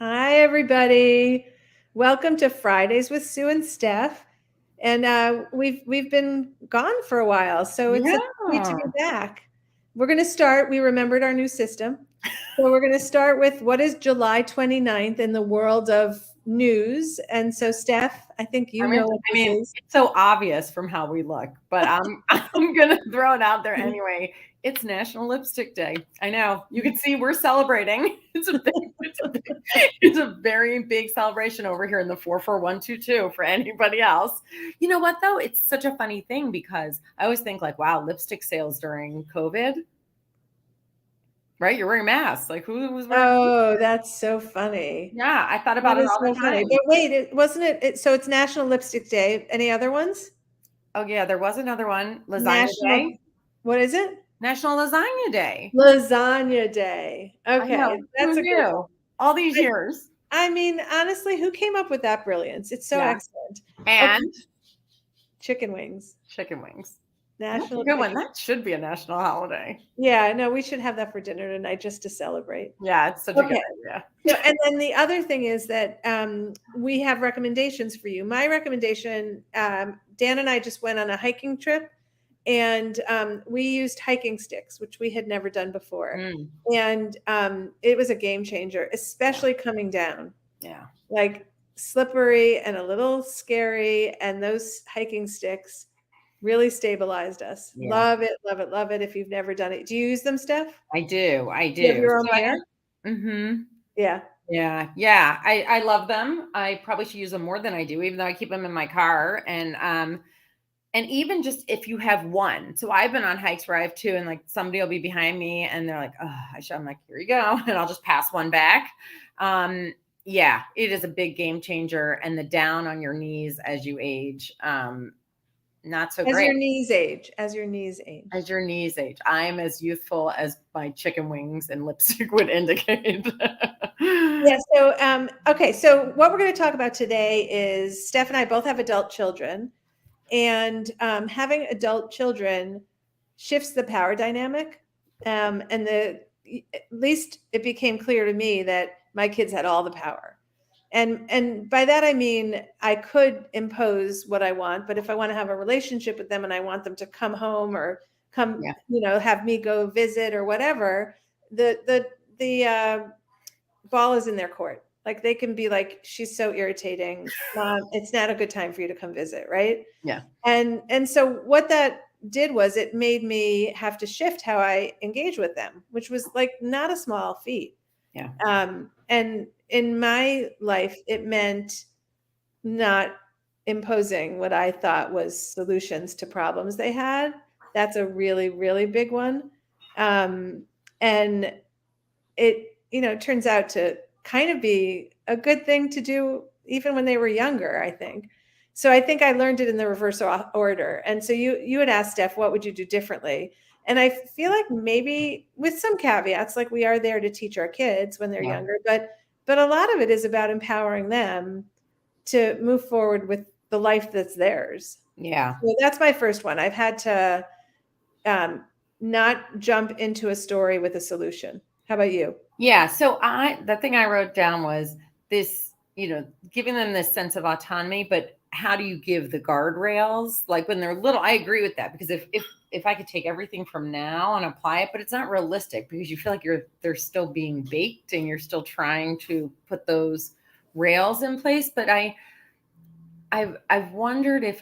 Hi, everybody. Welcome to Fridays with Sue and Steph. And we've been gone for a while, so it's a treat to be Yeah. back. We're going to start. We remembered our new system. So we're going to start with what is July 29th in the world of news. And so, Steph, I think you I know mean, what I this mean, is. it's so obvious from how we look, but I'm gonna throw it out there anyway. It's National Lipstick Day. I know. You can see we're celebrating. It's a very big celebration over here in the 44122 for anybody else. You know what though? It's such a funny thing because I always think like, wow, lipstick sales during COVID, right? You're wearing masks. Like who was wearing? Oh, that's so funny. Yeah, I thought That about it is all the so funny. time. But wait, wasn't it? So it's National Lipstick Day. Any other ones? Oh yeah, there was another one, Lasagna National, Day. what is it? National Lasagna Day. Lasagna Day. I know. Okay, Who that's a good one. knew? All these I years. I mean, honestly, who came up with that brilliance? It's so Yeah. excellent. Okay, And chicken wings. chicken wings. That's a National good one. chicken. That should be a national holiday. Yeah, no, we should have that for dinner tonight just to celebrate. Yeah, it's such a good Okay. idea. So, and then the other thing is that we have recommendations for you. My recommendation, Dan and I just went on a hiking trip, and we used hiking sticks, which we had never done before. Mm, And it was a game changer, yeah. especially coming down. Yeah. Like slippery and a little scary. And those hiking sticks really stabilized us. Yeah. Love it, love it, love it. If you've never done it, do you use them, Steph? I do. I You have do. your own So pair? mm-hmm. Yeah. Yeah. Yeah. I love them. I probably should use them more than I do, even though I keep them in my car. And even just if you have one. So I've been on hikes where I have two and like somebody will be behind me and they're like, oh, I'm like, here you go. And I'll just pass one back. Yeah, it is a big game changer. And the down on your knees as you age, not so As great. your knees age, as your knees age. As your knees age, I am as youthful as my chicken wings and lipstick would indicate. Yeah. So, okay. So, what we're going to talk about today is Steph and I both have adult children, and having adult children shifts the power dynamic. And at least it became clear to me that my kids had all the power. And by that I mean I could impose what I want, but if I want to have a relationship with them and I want them to come home or come, Yeah. have me go visit or whatever, the ball is in their court. Like they can be like, she's so irritating. Mom, it's not a good time for you to come visit, right? Yeah. And so what that did was it made me have to shift how I engage with them, which was like not a small feat. Yeah. And in my life, it meant not imposing what I thought was solutions to problems they had. That's a really, really big one. And it, turns out to kind of be a good thing to do even when they were younger, I think. So I think I learned it in the reverse order. And so you had asked, Steph, what would you do differently? And I feel like maybe with some caveats, like we are there to teach our kids when they're Yeah. younger, but a lot of it is about empowering them to move forward with the life that's theirs. Yeah. So that's my first one. I've had to not jump into a story with a solution. How about you? Yeah. So the thing I wrote down was this, giving them this sense of autonomy, but how do you give the guardrails? Like when they're little, I agree with that because if I could take everything from now and apply it, but it's not realistic because you feel like they're still being baked and you're still trying to put those rails in place. But I've wondered if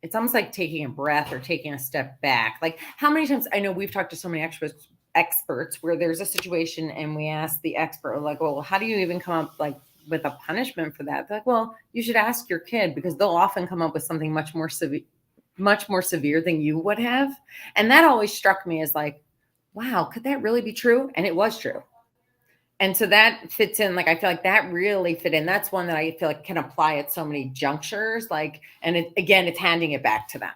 it's almost like taking a breath or taking a step back. Like how many times I know we've talked to so many experts where there's a situation and we ask the expert like, well, how do you even come up like with a punishment for that? They're like, well, you should ask your kid because they'll often come up with something much more severe than you would have. And that always struck me as like, wow, could that really be true? And it was true. And so that fits in, like, I feel like that really fit in. That's one that I feel like can apply at so many junctures. Like, and again, it's handing it back to them.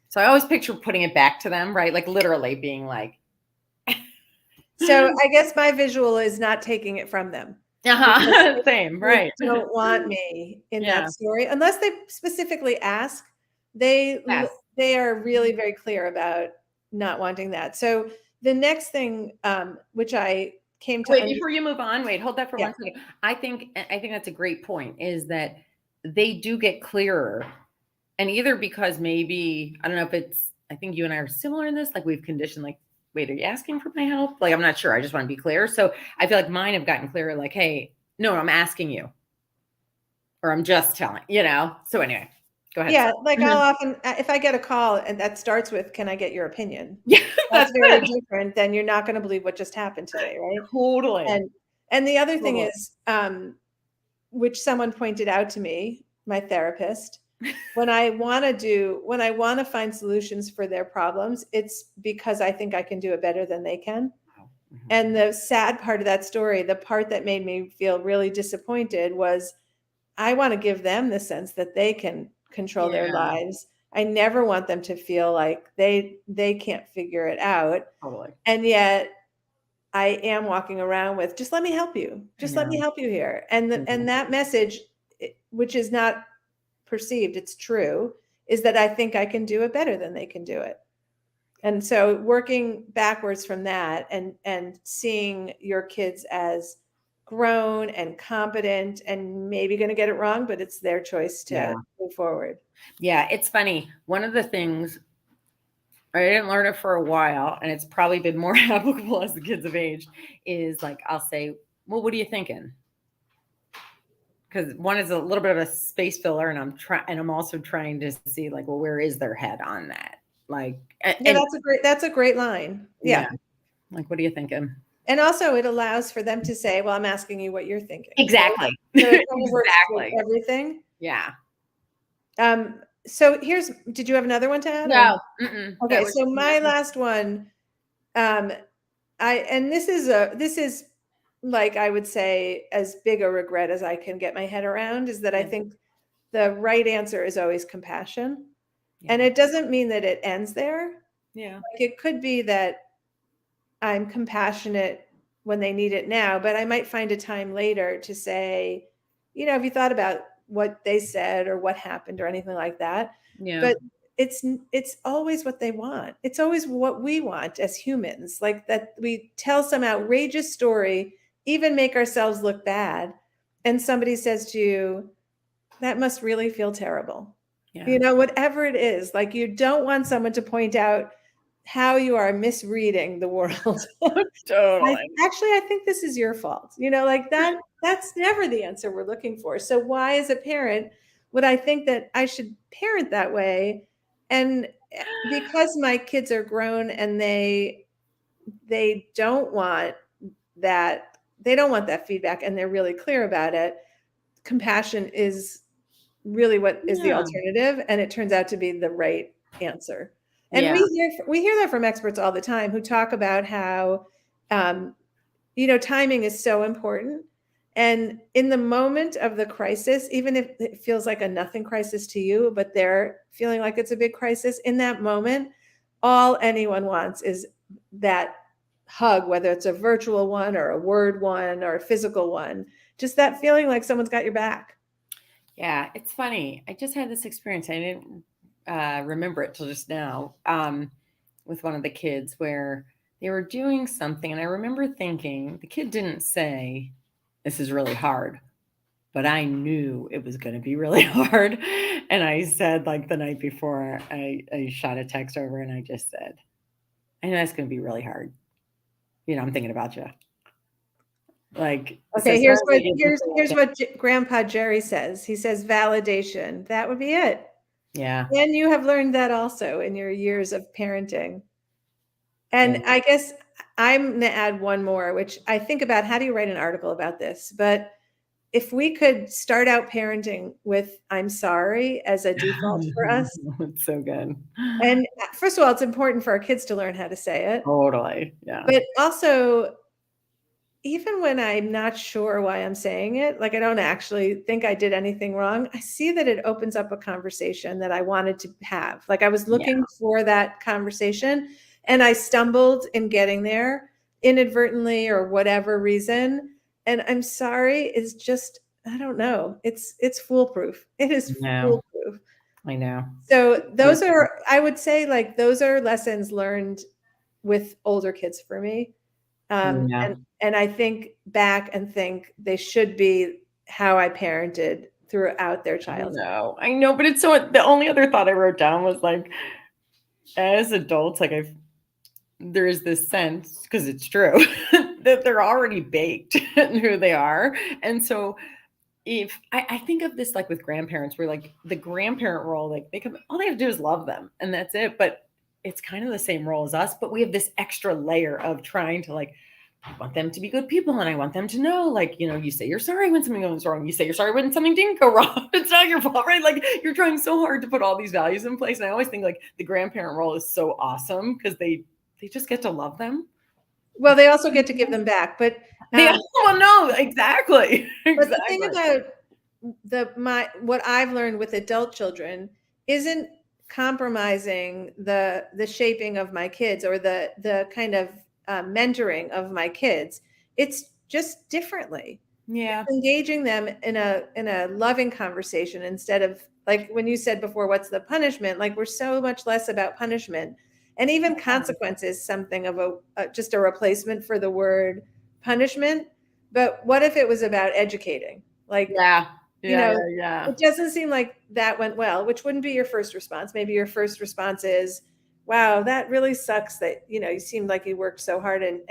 So I always picture putting it back to them, right? Like literally being like. So I guess my visual is not taking it from them. Same, right. They don't want me in that story unless they specifically ask. They are really very clear about not wanting that. So the next thing, which I came to Wait, before you move on, hold that for yeah. 1 second. I think that's a great point, is that they do get clearer. And either because maybe, I don't know if it's, I think you and I are similar in this, like we've conditioned, like, wait, are you asking for my help? Like, I'm not sure. I just want to be clear. So I feel like mine have gotten clearer, like, hey, no, I'm asking you, or I'm just telling, So anyway, go ahead. Yeah, Sorry. like I'll often, if I get a call and that starts with, "Can I get your opinion?" Yeah, That's that's very good. different than, "You're not gonna believe what just happened today," right? Totally. And the other thing Totally. is, which someone pointed out to me, my therapist, when I wanna find solutions for their problems, it's because I think I can do it better than they can. Wow. Mhm. And the sad part of that story, the part that made me feel really disappointed, was I wanna give them the sense that they can control their Yeah, lives. I never want them to feel like they can't figure it out, totally. and yet I am walking around with, "Just let me help you. I Just let me know. help you here." And Mhm. that message, which is not perceived, it's true, is that I think I can do it better than they can do it. And so working backwards from that, and seeing your kids as grown and competent and maybe going to get it wrong, but it's their choice Yeah. to move forward. Yeah, it's funny. One of the things, I didn't learn it for a while, and it's probably been more applicable as the kids have aged, is like, I'll say, well, what are you thinking? Because one is a little bit of a space filler, and I'm also trying to see, like, well, where is their head on that? Like, Yeah, and that's a great line. yeah, Yeah. like, what are you thinking? And also it allows for them to say, well, I'm asking you what you're thinking. Right. Exactly. So it kind of works with Exactly. everything. Yeah. So did you have another one to add, or? No. That Okay. was So my last one, um, and this is like, I would say, as big a regret as I can get my head around, is that I yeah. think the right answer is always compassion. Yeah. And it doesn't mean that it ends there. Yeah. Like, it could be that I'm compassionate when they need it now, but I might find a time later to say, have you thought about what they said or what happened or anything like that? Yeah. But it's always what they want. It's always what we want as humans, like that we tell some outrageous story, even make ourselves look bad, and somebody says to you, that must really feel terrible. Yeah. Whatever it is, like, you don't want someone to point out how you are misreading the world. Totally. I think this is your fault. Like that's never the answer we're looking for. So why, as a parent, would I think that I should parent that way? And because my kids are grown and they don't want that feedback, and they're really clear about it, compassion is really what is the Yeah. alternative, and it turns out to be the right answer. And Yeah. we hear that from experts all the time, who talk about how um, timing is so important. And in the moment of the crisis, even if it feels like a nothing crisis to you, but they're feeling like it's a big crisis, in that moment, all anyone wants is that hug, whether it's a virtual one or a word one or a physical one, just that feeling like someone's got your back. Yeah, it's funny. I just had this experience. I didn't remember it till just now, with one of the kids, where they were doing something. And I remember thinking, the kid didn't say, this is really hard, but I knew it was going to be really hard. And I said, like, the night before, I shot a text over, and I just said, I know it's going to be really hard. I'm thinking about you. Like, so Okay, as far as they get here's what Grandpa Jerry says. He says validation. That would be it. yeah. And you have learned that also in your years of parenting. Yeah. And I guess I'm going to add one more, which I think about, how do you write an article about this? But if we could start out parenting with "I'm sorry" as a default for us. It's so good. And first of all, it's important for our kids to learn how to say it. Totally. Yeah. But also, even when I'm not sure why I'm saying it, like I don't actually think I did anything wrong, I see that it opens up a conversation that I wanted to have. Like, I was Yeah. looking for that conversation, and I stumbled in getting there inadvertently or whatever reason. And "I'm sorry" is just, I don't know. It's foolproof. It is No, foolproof. I know. So It- I would say, like, those are lessons learned with older kids for me. Yeah. And I think back and think they should be how I parented throughout their childhood. I know, but it's so the only other thought I wrote down was like, as adults, like there is this sense, because it's true, that they're already baked in who they are. And so if I think of this like with grandparents, where like the grandparent role, like they come, all they have to do is love them and that's it. But it's kind of the same role as us, but we have this extra layer of trying to like, I want them to be good people and I want them to know, like, you say you're sorry when something goes wrong. You say you're sorry when something didn't go wrong. It's not your fault, right? Like you're trying so hard to put all these values in place. And I always think like the grandparent role is so awesome because they just get to love them. Well, they also get to give them back, but They well, no, exactly. but the thing about what I've learned with adult children isn't compromising the shaping of my kids or the kind of mentoring of my kids. It's just differently. Yeah. It's engaging them in a loving conversation instead of, like when you said before, what's the punishment? Like we're so much less about punishment, and even consequence is something of just a replacement for the word punishment. But what if it was about educating? Like, yeah. It doesn't seem like that went well, which wouldn't be your first response. Maybe your first response is, wow, that really sucks that, you seemed like you worked so hard and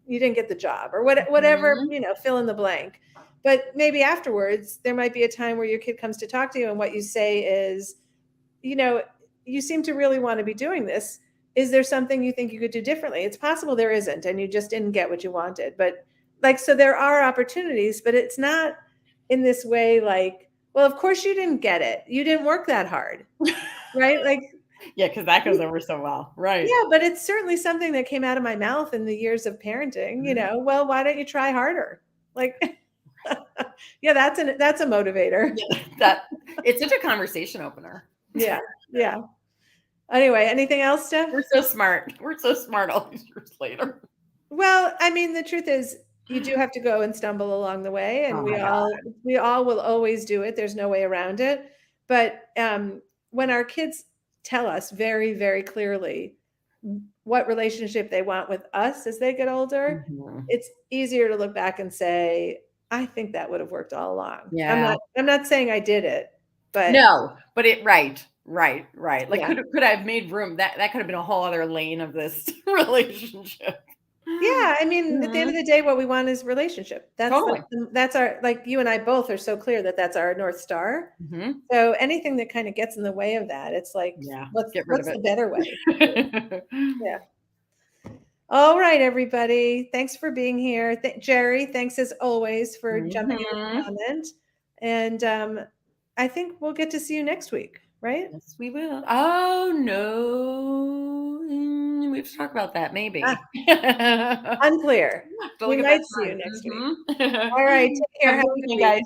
you didn't get the job, or whatever, fill in the blank. But maybe afterwards, there might be a time where your kid comes to talk to you and what you say is, you seem to really want to be doing this. Is there something you think you could do differently? It's possible there isn't, and you just didn't get what you wanted. But so there are opportunities, but it's not in this way like, well, of course you didn't get it. You didn't work that hard. Right? Like, yeah, because that goes over so well. Right. yeah, but it's certainly something that came out of my mouth in the years of parenting, well, why don't you try harder? Like, yeah, that's a motivator. That it's such a conversation opener. Yeah. Yeah. Anyway, anything else, Steph? We're so smart. We're so smart all these years later. Well, I mean, the truth is you do have to go and stumble along the way, and Oh we my God. all will always do it. There's no way around it. But when our kids tell us very, very clearly what relationship they want with us as they get older, it's easier to look back and say, I think that would have worked all along. Yeah. I'm not saying I did it, but no, but right. Like, Yeah. could I have made room? That could have been a whole other lane of this relationship. Yeah, I mean, at the end of the day, what we want is relationship. Totally. That's our, like, you and I both are so clear that that's our North Star. So anything that kind of gets in the way of that, it's like, Yeah, what's get rid of the it. better way? Yeah. All right, everybody. Thanks for being here. Jerry, thanks as always for jumping in the comment. And I think we'll get to see you next week, right? Yes, we will. Oh no, we have to talk about that. Maybe. Unclear. We might see you next week. All right. Take care. Have a good weekend, guys.